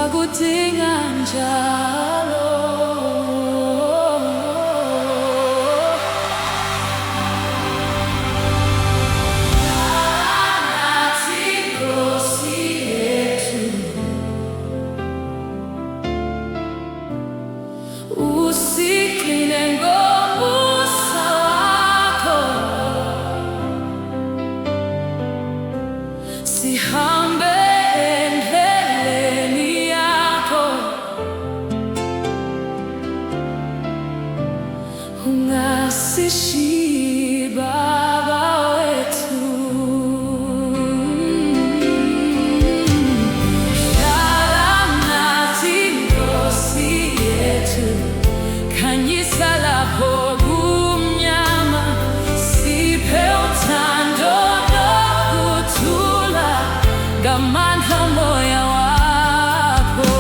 Siyakudinga njalo. Nathi Nkosi yethu, usigcine ngomusa wakho, sihambe endleleni yakho, ungasishiyi Baba wethu. Hlala nathi Nkosi yethu, khanyisa lapho kumnyama, siphe uthando nokuthula ngamandla moya wakho.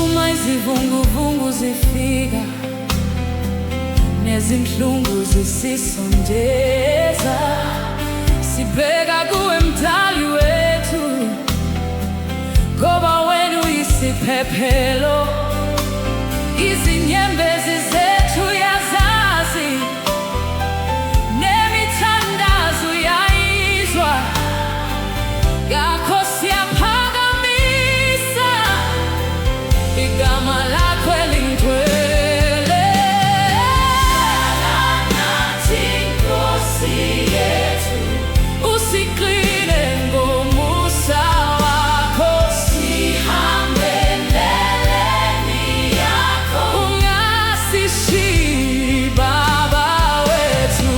Uma izivunguvungu zifika nezinhlungu zisisondeza, sibheka kuwe Mdali wethu, ngoba wena uyisiphephelo. Izinyembezi zethu yazazi, nemithandazo yayizwa, ngakho siyaphakamisa igama lakho elingcwele. Nathi Nkosi yethu, usigcine ngomusa wakho, sihambe endleleni yakho, ungasishiyi Baba wethu.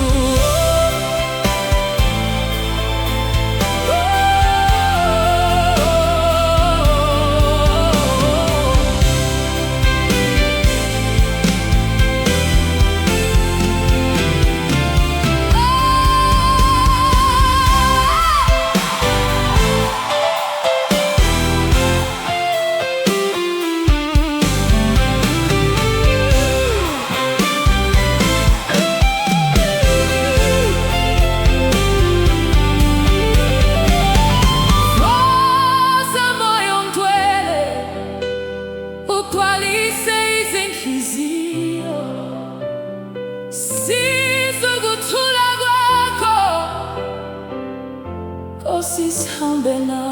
Woza moyo ngcwele, ugcwalise izinhliziyo, sizwe ukuthula kwakho, Nkosi sihambe nawe.